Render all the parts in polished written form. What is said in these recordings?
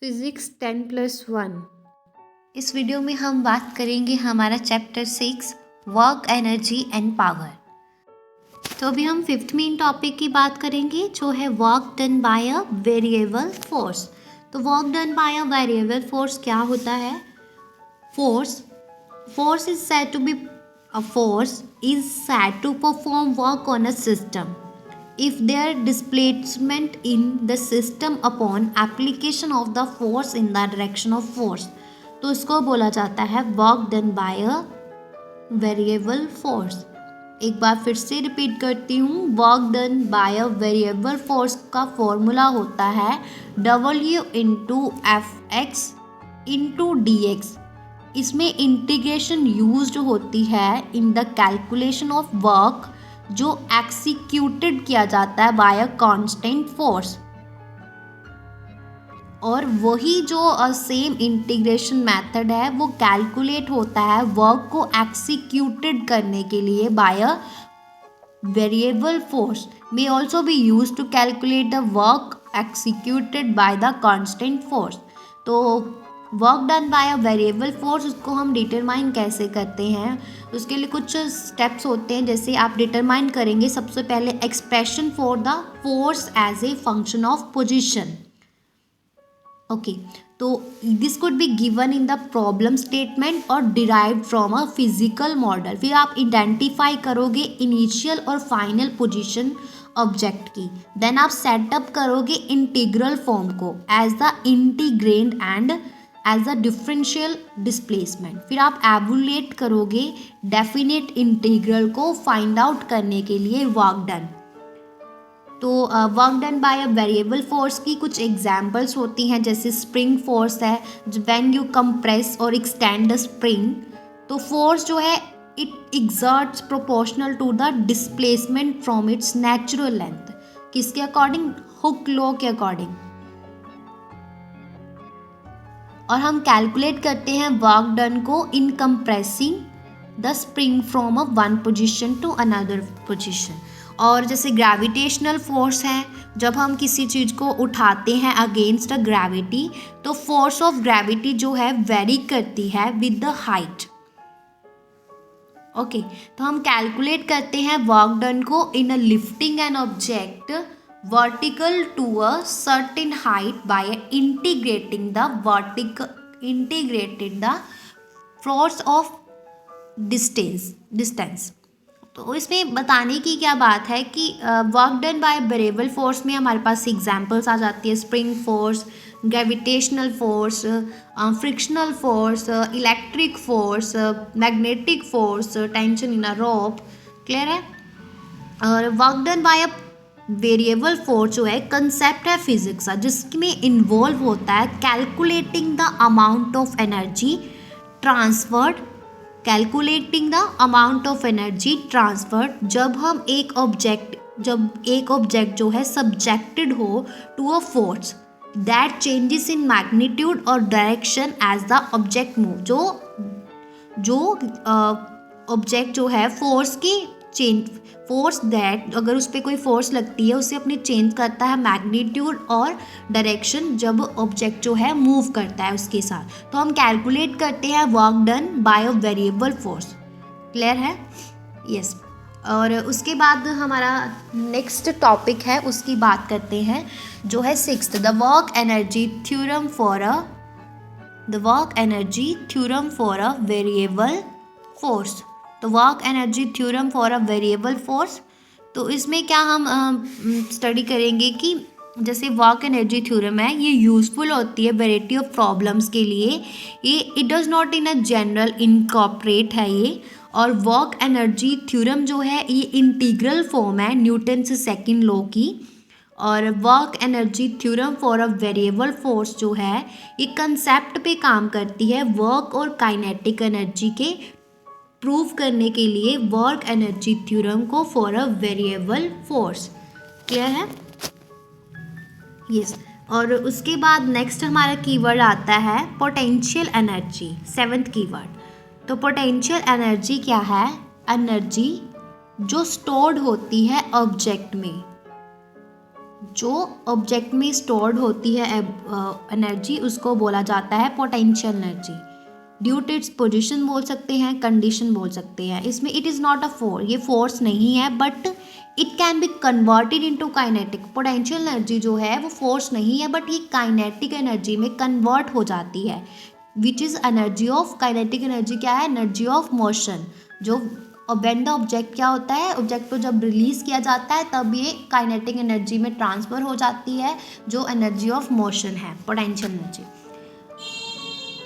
Physics 10+1। इस video में हम बात करेंगे हमारा chapter 6 work, energy and power. तो अभी हम 5th मेन टॉपिक की बात करेंगे जो है work done by a variable force. तो work done by a variable force क्या होता है? Force is said to be a force is said to perform work on a system if their displacement in the system upon application of the force in the direction of force। तो इसको बोला जाता है work done by a variable force. एक बार फिर से repeat करती हूँ, work done by a variable force का फॉर्मूला होता है W into F x into D x. इसमें इंटीग्रेशन यूज्ड होती है in the calculation of work जो एक्सिक्यूटेड किया जाता है बाय अ कांस्टेंट फोर्स। और वही जो सेम इंटीग्रेशन मेथड है वो कैलकुलेट होता है वर्क को एक्सिक्यूटेड करने के लिए by a variable force may also be used to calculate the work executed by the constant force। तो work done by a variable force उसको हम डिटरमाइन कैसे करते हैं, उसके लिए कुछ स्टेप्स होते हैं। जैसे आप डिटरमाइन करेंगे सबसे पहले expression for the force as a function of position. Okay, तो this could be given in the problem statement और derived from a physical model. फिर आप आइडेंटिफाई करोगे इनिशियल और फाइनल पोजीशन ऑब्जेक्ट की। देन आप सेटअप करोगे इंटीग्रल फॉर्म को as the integrand and as the differential displacement. फिर आप एवुलेट करोगे डेफिनेट इंटीग्रल को फाइंड आउट करने के लिए वर्क डन। तो work done by a variable force की कुछ एग्जांपल्स होती हैं, जैसे स्प्रिंग फोर्स है, व्हेन यू कंप्रेस और एक्सटेंड द स्प्रिंग। तो फोर्स जो है it exerts proportional to the displacement from its natural length. किसके अकॉर्डिंग? हुक लॉ के अकॉर्डिंग। और हम कैलकुलेट करते हैं वर्क डन को in compressing the spring from a one position to another position. और जैसे ग्रेविटेशनल फोर्स है, जब हम किसी चीज़ को उठाते हैं अगेंस्ट अ ग्रेविटी तो फोर्स ऑफ ग्रेविटी जो है वेरी करती है विद द हाइट। ओके, तो हम कैलकुलेट करते हैं वर्क डन को in a lifting an object vertical to a certain height by integrated the force of distance. तो इसमें बताने की क्या बात है कि work done by variable force में हमारे पास एग्जांपल्स आ जाती है spring force, gravitational force, frictional force, electric force, magnetic force, tension in a rope. Clear है? और work done by a variable force जो है कंसेप्ट है फिजिक्स का, जिसमें इन्वॉल्व होता है calculating the amount of energy transferred जब एक ऑब्जेक्ट जो है सब्जेक्टेड हो to a force that changes in magnitude और direction as the object move. जो ऑब्जेक्ट जो है फोर्स दैट अगर उस पर कोई फोर्स लगती है उसे अपने चेंज करता है मैग्नीट्यूड और डायरेक्शन जब ऑब्जेक्ट जो है मूव करता है उसके साथ। तो हम कैलकुलेट करते हैं work done by a variable force. Clear है? यस। और उसके बाद हमारा नेक्स्ट टॉपिक है, उसकी बात करते हैं जो है 6th, the work energy theorem for a variable force. तो work energy theorem for a variable force, तो इसमें क्या हम स्टडी करेंगे कि जैसे वर्क एनर्जी थ्योरम है ये यूज़फुल होती है वैरायटी ऑफ प्रॉब्लम्स के लिए। ये it does not in a general incorporate है ये। और वर्क एनर्जी थ्योरम जो है ये इंटीग्रल फॉर्म है न्यूटन से सेकंड लॉ की। और work energy theorem for a variable force जो है ये कंसेप्ट पे काम करती है वर्क और काइनेटिक एनर्जी के प्रूव करने के लिए वर्क एनर्जी थ्योरम को for a variable force. Clear है? यस। और उसके बाद नेक्स्ट हमारा कीवर्ड आता है पोटेंशियल एनर्जी, 7th कीवर्ड। तो पोटेंशियल एनर्जी क्या है? एनर्जी जो स्टोर्ड होती है ऑब्जेक्ट में। जो ऑब्जेक्ट में स्टोर्ड होती है एनर्जी उसको बोला जाता है potential energy. Due to its position बोल सकते हैं, कंडीशन बोल सकते हैं। इसमें it is not a force, ये फोर्स नहीं है, but it can be converted into kinetic. Potential energy जो है वो फोर्स नहीं है, बट ये काइनेटिक एनर्जी में कन्वर्ट हो जाती है, which is energy of kinetic energy. क्या है? Energy of motion. जो व्हेन द ऑब्जेक्ट क्या होता है, ऑब्जेक्ट को जब रिलीज किया जाता है तब ये काइनेटिक एनर्जी में ट्रांसफर हो जाती है, जो एनर्जी ऑफ मोशन है, पोटेंशियल एनर्जी।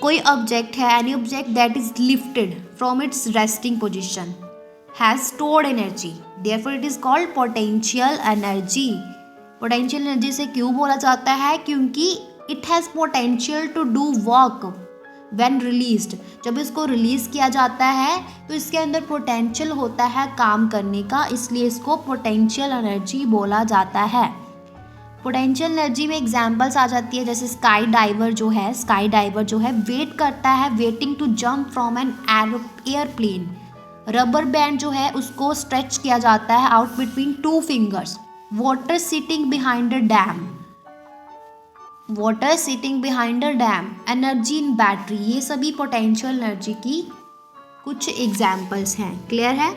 कोई ऑब्जेक्ट है, any object that is lifted from its resting position has stored energy, therefore it is called potential energy. Potential energy से क्यों बोला जाता है? क्योंकि it has potential to do work when released. जब इसको रिलीज़ किया जाता है तो इसके अंदर पोटेंशियल होता है काम करने का, इसलिए इसको पोटेंशियल एनर्जी बोला जाता है। पोटेंशियल एनर्जी में एग्जांपल्स आ जाती है, जैसे स्काई डाइवर जो है वेट करता है, waiting to jump from an airplane. Rubber band जो है उसको स्ट्रेच किया जाता है out between 2 fingers. Water sitting behind a dam, energy in battery, ये सभी पोटेंशियल एनर्जी की कुछ एग्जाम्पल्स हैं। क्लियर है?